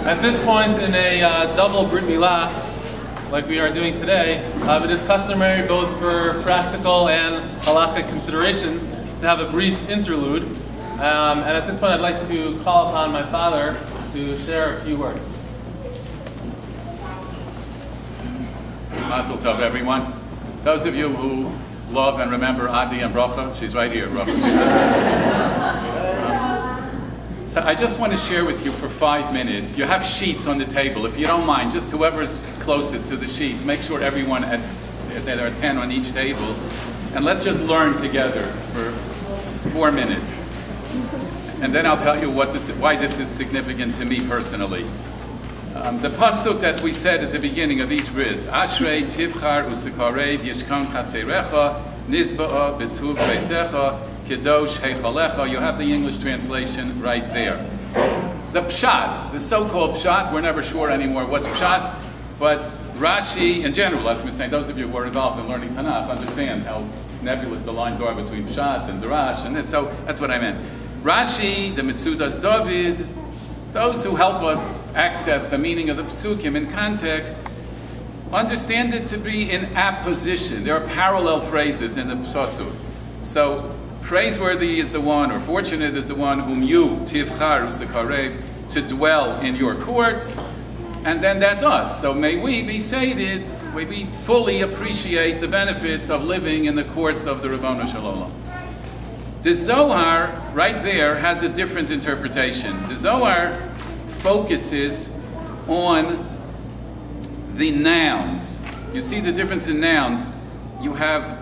At this point in a double Brit Milah, like we are doing today, it is customary both for practical and halachic considerations to have a brief interlude. And at this point I'd like to call upon my father to share a few words. Mazel tov, everyone. Those of you who love and remember Adi and Bracha, she's right here, Bracha. So I just want to share with you for 5 minutes. You have sheets on the table. If you don't mind, just whoever's closest to the sheets, make sure everyone there are 10 on each table, and let's just learn together for 4 minutes. And then I'll tell you why this is significant to me personally. The pasuk that we said at the beginning of each bris, Ashrei tivchar usikarev yishkan chatzerecha nizba'a betuv beisecha kedosh heichalecha. You have the English translation right there. The pshat, the so-called pshat, we're never sure anymore what's pshat, but Rashi in general, as I'm saying, those of you who are involved in learning Tanakh understand how nebulous the lines are between pshat and darash and this, so that's what I meant. Rashi, the Mitzudas David, those who help us access the meaning of the psukim in context, understand it to be in apposition. There are parallel phrases in the pasuk. So, praiseworthy is the one, or fortunate is the one whom you, tivchar usikarev, to dwell in your courts, and then that's us. So may we be sated, may we fully appreciate the benefits of living in the courts of the Ribono Shel Olam. The Zohar, right there, has a different interpretation. The Zohar focuses on the nouns. You see the difference in nouns. You have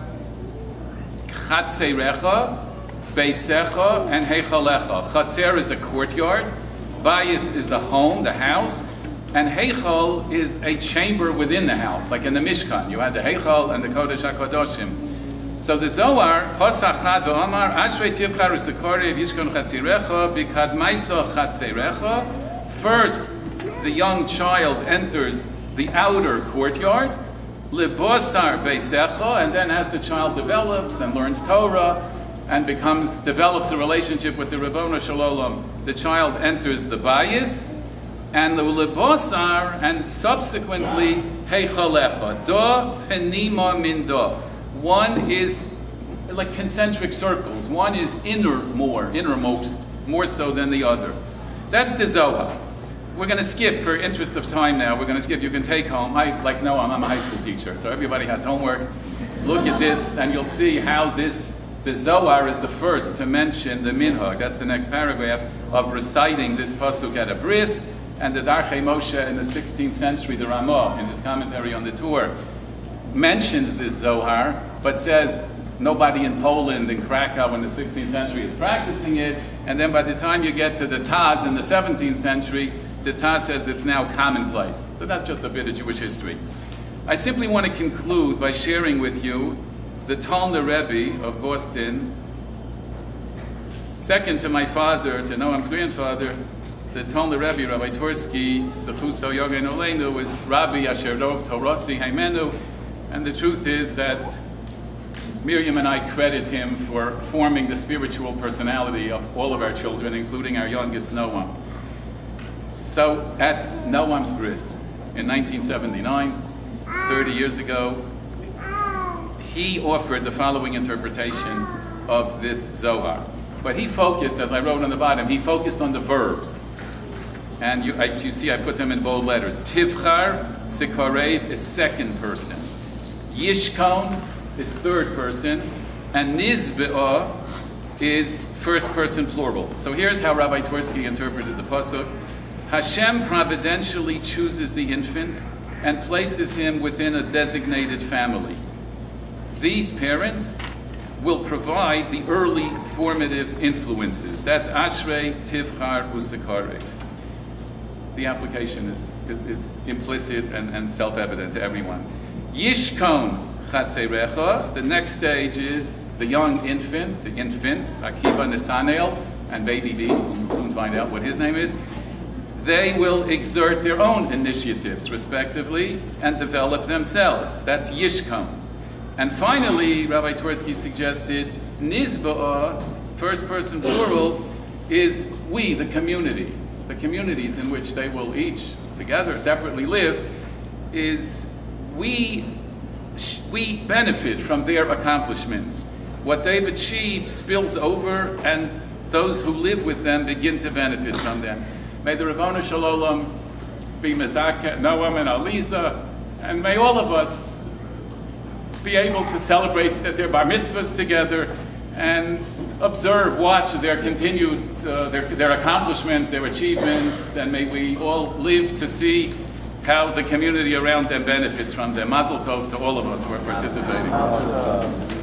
Chatzerecha, Beisecha, and Heichalecha. Chatzer is a courtyard, Bayis is the home, the house, and Heichal is a chamber within the house, like in the Mishkan. You had the Heichal and the Kodesh HaKadoshim. So the Zohar, Pasach Chad v'Amar, Ashrei tivchar usikarev yishkon chatzerecha b'kadmaisa chatzerecha. First, the young child enters the outer courtyard, lebosar beisecha, and then as the child develops and learns Torah and develops a relationship with the Ribono Shel Olam, the child enters the bayis, and the lebosar, and subsequently heichalecha, do penima min do. One is like concentric circles. One is innermost, more so than the other. That's the Zohar. We're going to skip, for interest of time now, we're going to skip. You can take home. Like Noam, I'm a high school teacher, so everybody has homework. Look at this, and you'll see how the Zohar is the first to mention the minhag. That's the next paragraph of reciting this pasuk at a bris, and the Darchei Moshe in the 16th century, the Ramah, in his commentary on the Torah, mentions this Zohar, but says nobody in Poland and Krakow in the 16th century is practicing it, and then by the time you get to the Taz in the 17th century, the Taz says it's now commonplace. So that's just a bit of Jewish history. I simply want to conclude by sharing with you the Talmud Rebbe of Boston, second to my father, to Noam's grandfather. The Talmud Rebbe, Rabbi Tursky, Zechuso Yogen Oleinu, is Rabbi Asher Rov Torosi Haimenu. And the truth is that Miriam and I credit him for forming the spiritual personality of all of our children, including our youngest, Noam. So at Noam's Bris in 1979, 30 years ago, he offered the following interpretation of this Zohar. But he focused, as I wrote on the bottom, he focused on the verbs. And you see I put them in bold letters. Tivchar, Sikarev is second person. Yishkon is third person, and Nizbe'ah is first person plural. So here's how Rabbi Tursky interpreted the pasuk. Hashem providentially chooses the infant and places him within a designated family. These parents will provide the early formative influences. That's Ashrei Tivchar Usikarev. The application is implicit and self-evident to everyone. Yishkon Chatzerecha, the next stage is the young infant, the infants, Akiva, Netanel, and baby B, we'll soon find out what his name is. They will exert their own initiatives, respectively, and develop themselves. That's Yishkon. And finally, Rabbi Tursky suggested, Nizba'ah, first person plural, is we, the community. the communities in which they will each together, separately live, is we benefit from their accomplishments. What they've achieved spills over, and those who live with them begin to benefit from them. May the Ribono Shel Olam be Mezakeh, Noam and Aliza, and may all of us be able to celebrate their bar mitzvahs together and observe, watch their continued, their accomplishments, their achievements, and may we all live to see how the community around them benefits from them. Mazel tov to all of us who are participating.